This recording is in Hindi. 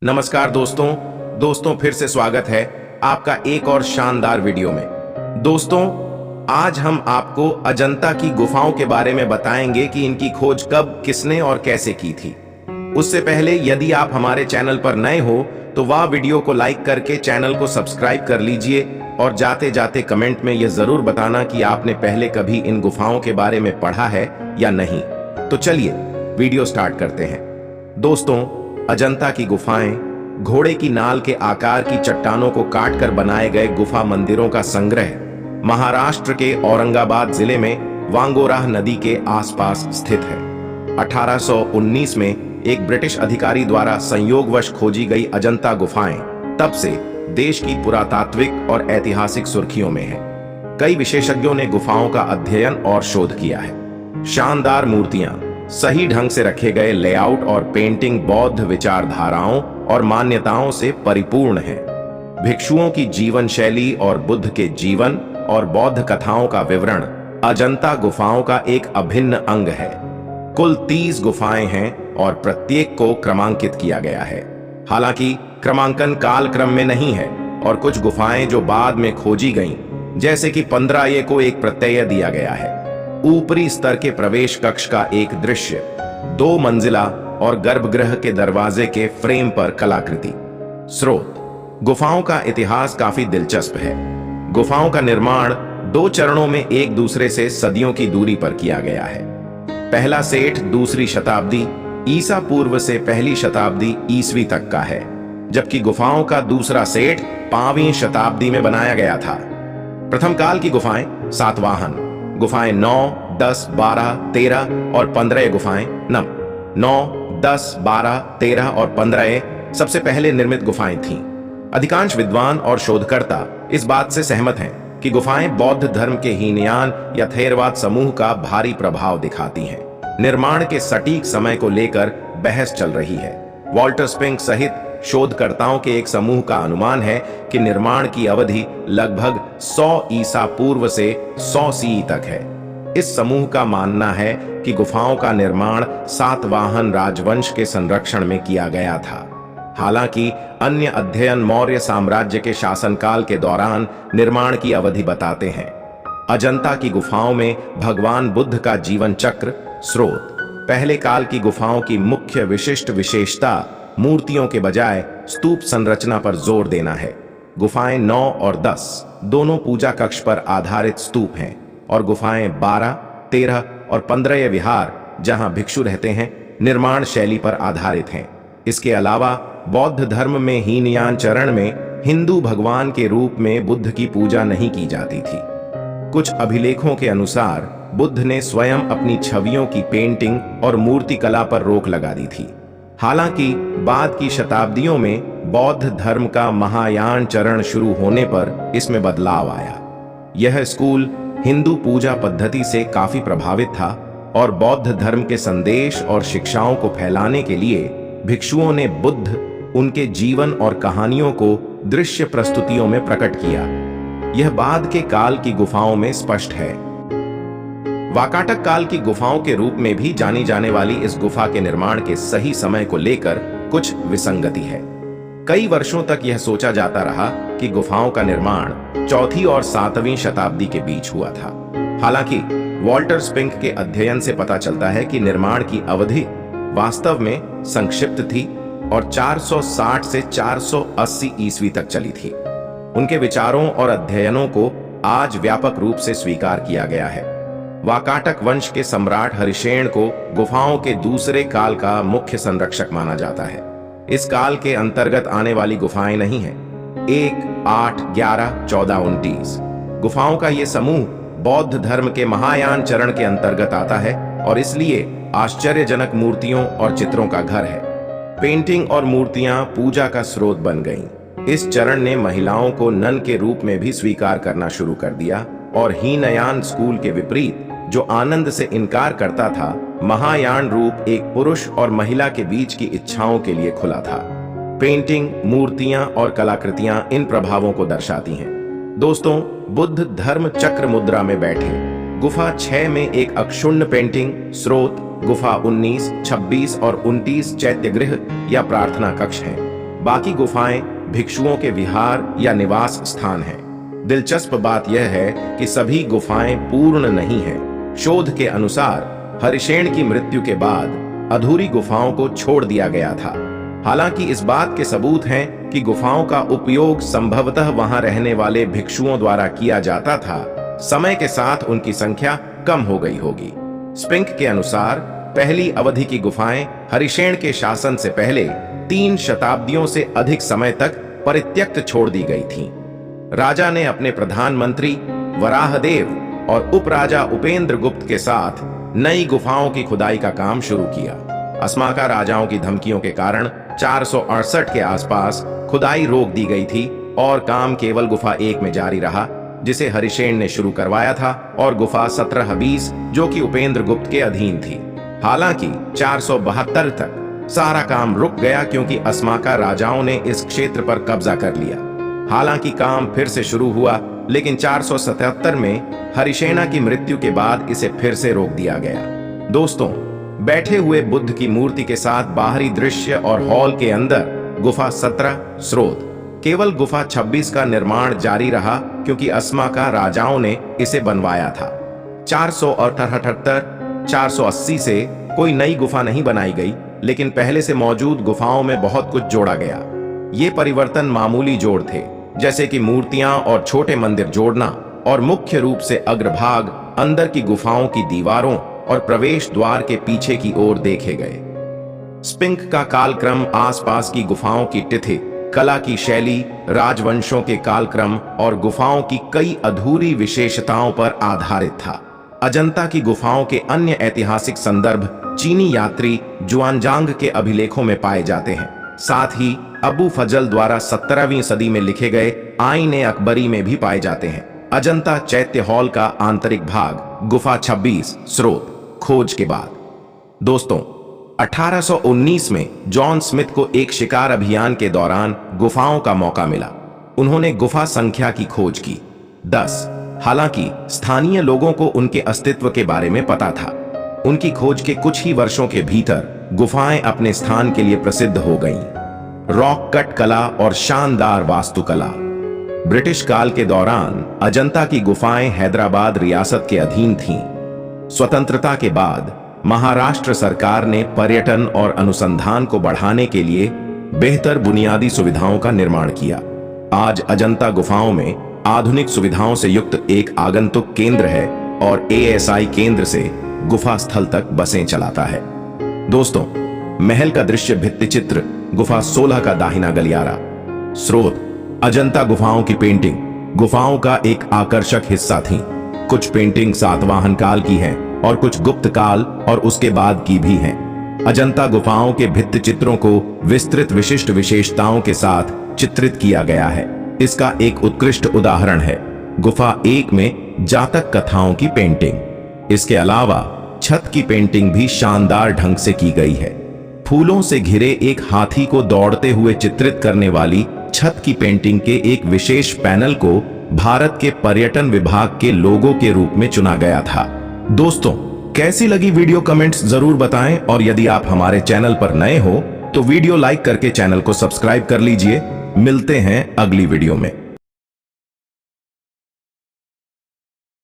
नमस्कार दोस्तों फिर से स्वागत है आपका एक और शानदार वीडियो में। दोस्तों, आज हम आपको अजंता की गुफाओं के बारे में बताएंगे कि इनकी खोज कब, किसने और कैसे की थी। उससे पहले यदि आप हमारे चैनल पर नए हो तो वह वीडियो को लाइक करके चैनल को सब्सक्राइब कर लीजिए और जाते जाते कमेंट में यह जरूर बताना कि आपने पहले कभी इन गुफाओं के बारे में पढ़ा है या नहीं। तो चलिए वीडियो स्टार्ट करते हैं। दोस्तों, अजंता की गुफाएं घोड़े की नाल के आकार की चट्टानों को काटकर बनाए गए गुफा मंदिरों का संग्रह महाराष्ट्र के औरंगाबाद जिले में वांगोराह नदी के आसपास स्थित है। 1819 में एक ब्रिटिश अधिकारी द्वारा संयोगवश खोजी गई अजंता गुफाएं तब से देश की पुरातात्विक और ऐतिहासिक सुर्खियों में है। कई विशेषज्ञों ने गुफाओं का अध्ययन और शोध किया है। शानदार मूर्तियां, सही ढंग से रखे गए लेआउट और पेंटिंग बौद्ध विचारधाराओं और मान्यताओं से परिपूर्ण है। भिक्षुओं की जीवन शैली और बुद्ध के जीवन और बौद्ध कथाओं का विवरण अजंता गुफाओं का एक अभिन्न अंग है। कुल 30 गुफाएं हैं और प्रत्येक को क्रमांकित किया गया है। हालांकि क्रमांकन कालक्रम में नहीं है और कुछ गुफाएं जो बाद में खोजी गईं, जैसे कि 15A को एक प्रत्यय दिया गया है। ऊपरी स्तर के प्रवेश कक्ष का एक दृश्य, 2 मंजिला और गर्भगृह के दरवाजे के फ्रेम पर कलाकृति। स्रोत: गुफाओं का इतिहास काफी दिलचस्प है। गुफाओं का निर्माण 2 चरणों में एक दूसरे से सदियों की दूरी पर किया गया है। पहला सेट 2री शताब्दी ईसा पूर्व से 1ली शताब्दी ईसवी तक का है, जबकि गुफाओं का दूसरा सेट 5वीं शताब्दी में बनाया गया था। प्रथम काल की गुफाएं सातवाहन गुफाएं 9, 10, 12, 13 और 15 गुफाएं 9, 10, 12, 13 और 15 सबसे पहले निर्मित गुफाएं थीं। अधिकांश विद्वान और शोधकर्ता इस बात से सहमत हैं कि गुफाएं बौद्ध धर्म के हीनयान या थेरवाद समूह का भारी प्रभाव दिखाती हैं। निर्माण के सटीक समय को लेकर बहस चल रही है। वॉल्टर स्पिंक सहित शोधकर्ताओं के एक समूह का अनुमान है कि निर्माण की अवधि लगभग 100 ईसा पूर्व से 100 CE तक है। इस समूह का मानना है कि गुफाओं का निर्माण सातवाहन राजवंश के संरक्षण में किया गया था। हालांकि अन्य अध्ययन मौर्य साम्राज्य के शासनकाल के दौरान निर्माण की अवधि बताते हैं। अजंता की गुफाओं में भगवान बुद्ध का जीवन चक्र। स्रोत: पहले काल की गुफाओं की मुख्य विशिष्ट विशेषता मूर्तियों के बजाय स्तूप संरचना पर जोर देना है। गुफाएं 9 और 10 दोनों पूजा कक्ष पर आधारित स्तूप हैं और गुफाएं 12, 13 और 15 विहार, जहां भिक्षु रहते हैं, निर्माण शैली पर आधारित हैं। इसके अलावा बौद्ध धर्म में हीनयान चरण में हिंदू भगवान के रूप में बुद्ध की पूजा नहीं की जाती थी। कुछ अभिलेखों के अनुसार बुद्ध ने स्वयं अपनी छवियों की पेंटिंग और मूर्ति कला पर रोक लगा दी थी। हालांकि बाद की शताब्दियों में बौद्ध धर्म का महायान चरण शुरू होने पर इसमें बदलाव आया। यह स्कूल हिंदू पूजा पद्धति से काफी प्रभावित था और बौद्ध धर्म के संदेश और शिक्षाओं को फैलाने के लिए भिक्षुओं ने बुद्ध, उनके जीवन और कहानियों को दृश्य प्रस्तुतियों में प्रकट किया। यह बाद के काल की गुफाओं में स्पष्ट है। वाकाटक काल की गुफाओं के रूप में भी जानी जाने वाली इस गुफा के निर्माण के सही समय को लेकर कुछ विसंगति है। कई वर्षों तक यह सोचा जाता रहा कि गुफाओं का निर्माण 4वीं और 7वीं शताब्दी के बीच हुआ था। हालांकि वॉल्टर स्पिंक के अध्ययन से पता चलता है कि निर्माण की अवधि वास्तव में संक्षिप्त थी और 460 से 480 ईस्वी तक चली थी। उनके विचारों और अध्ययनों को आज व्यापक रूप से स्वीकार किया गया है। वाकाटक वंश के सम्राट हरिशेन को गुफाओं के दूसरे काल का मुख्य संरक्षक माना जाता है। इस काल के अंतर्गत आने वाली गुफाएं नहीं हैं। 1, 8, 11, 14, 29 गुफाओं का यह समूह बौद्ध धर्म के महायान चरण के अंतर्गत आता है और इसलिए आश्चर्यजनक मूर्तियों और चित्रों का घर है। पेंटिंग और मूर्तियां पूजा का स्रोत बन गईं। इस चरण ने महिलाओं को नन के रूप में भी स्वीकार करना शुरू कर दिया और हीनयान स्कूल के विपरीत, जो आनंद से इनकार करता था, महायान रूप एक पुरुष और महिला के बीच की इच्छाओं के लिए खुला था। पेंटिंग, मूर्तियां और कलाकृतियां इन प्रभावों को दर्शाती हैं। दोस्तों, बुद्ध धर्म चक्र मुद्रा में बैठे। गुफा 6 में एक अक्षुण्ण पेंटिंग। स्रोत: गुफा 19, 26 और 29 चैत्यगृह या प्रार्थना कक्ष हैं। बाकी गुफाएं भिक्षुओं के विहार या निवास स्थान हैं। दिलचस्प बात यह है कि सभी गुफाएं पूर्ण नहीं हैं। शोध के अनुसार हरिशेन की मृत्यु के बाद अधूरी गुफाओं को छोड़ दिया गया था। हालांकि इस बात के सबूत हैं कि गुफाओं का उपयोग संभवतः वहां रहने वाले भिक्षुओं द्वारा किया जाता था। समय के साथ उनकी संख्या कम हो गई होगी। स्पिंक के अनुसार पहली अवधि की गुफाएं हरिशेन के शासन से पहले 3 शताब्दियों से अधिक समय तक परित्यक्त छोड़ दी गई थीं। राजा ने अपने प्रधानमंत्री वराहदेव और उपराजा उपेंद्र गुप्त के साथ नई गुफाओं की खुदाई का काम शुरू किया। अस्माका राजाओं की धमकियों के कारण 468 के आसपास खुदाई रोक दी गई थी और काम केवल गुफा 1 में जारी रहा, जिसे हरिशेन ने शुरू करवाया था, और गुफा 1720 जो कि उपेंद्र गुप्त के अधीन थी। हालांकि 472 तक सारा काम रुक गया क्योंकि अस्माका राजाओं ने इस क्षेत्र पर कब्जा कर लिया। हालांकि काम फिर से शुरू हुआ, लेकिन 477 में हरिशेना की मृत्यु के बाद इसे फिर से रोक दिया गया। दोस्तों, बैठे हुए बुद्ध की मूर्ति के साथ बाहरी दृश्य और हॉल के अंदर गुफा 17 स्रोत। केवल गुफा 26 का निर्माण जारी रहा क्योंकि अस्माका राजाओं ने इसे बनवाया था। 478 480 से कोई नई गुफा नहीं बनाई गई, लेकिन पहले से मौजूद गुफाओं में बहुत कुछ जोड़ा गया। ये परिवर्तन मामूली जोड़ थे, जैसे कि मूर्तियां और छोटे मंदिर जोड़ना, और मुख्य रूप से अग्रभाग अंदर की गुफाओं की दीवारों और प्रवेश द्वार के पीछे की ओर देखे गए। स्पिंक का कालक्रम आसपास की गुफाओं की तिथि, कला की शैली, राजवंशों के कालक्रम और गुफाओं की कई अधूरी विशेषताओं पर आधारित था। अजंता की गुफाओं के अन्य ऐतिहासिक संदर्भ चीनी यात्री जुआनजांग के अभिलेखों में पाए जाते हैं। साथ ही अबू फजल द्वारा 17वीं सदी में लिखे गए आईन अकबरी में भी पाए जाते हैं। अजंता चैत्य हॉल का आंतरिक भाग गुफा 26 स्रोत खोज के बाद। दोस्तों, 1819 में जॉन स्मिथ को एक शिकार अभियान के दौरान गुफाओं का मौका मिला। उन्होंने गुफा संख्या की खोज की 10। हालांकि स्थानीय लोगों को उनके अस्तित्व के बारे में पता था। उनकी खोज के कुछ ही वर्षों के भीतर गुफाएं अपने स्थान के लिए प्रसिद्ध हो गईं। रॉक कट कला और शानदार वास्तुकला। ब्रिटिश काल के दौरान अजंता की गुफाएं हैदराबाद रियासत के अधीन थीं। स्वतंत्रता के बाद महाराष्ट्र सरकार ने पर्यटन और अनुसंधान को बढ़ाने के लिए बेहतर बुनियादी सुविधाओं का निर्माण किया। आज अजंता गुफाओं में आधुनिक सुविधाओं से युक्त एक आगंतुक केंद्र है और ASI केंद्र से गुफा स्थल तक बसें चलाता है। दोस्तों, महल का दृश्य भित्ति चित्र गुफा 16 का दाहिना गलियारा। स्रोत अजंता गुफाओं की पेंटिंग गुफाओं का एक आकर्षक हिस्सा थी। कुछ पेंटिंग सातवाहन काल की हैं और कुछ गुप्त काल और उसके बाद की भी हैं। अजंता गुफाओं के भित्ति चित्रों को विस्तृत विशिष्ट विशेषताओं के साथ चित्रित किया गया है। इसका एक उत्कृष्ट उदाहरण है गुफा 1 में जातक कथाओं की पेंटिंग। इसके अलावा छत की पेंटिंग भी शानदार ढंग से की गई है। फूलों से घिरे एक हाथी को दौड़ते हुए चित्रित करने वाली छत की पेंटिंग के एक विशेष पैनल को भारत के पर्यटन विभाग के लोगो के रूप में चुना गया था। दोस्तों, कैसी लगी वीडियो कमेंट्स जरूर बताएं, और यदि आप हमारे चैनल पर नए हो तो वीडियो लाइक करके चैनल को सब्सक्राइब कर लीजिए। मिलते हैं अगली वीडियो में।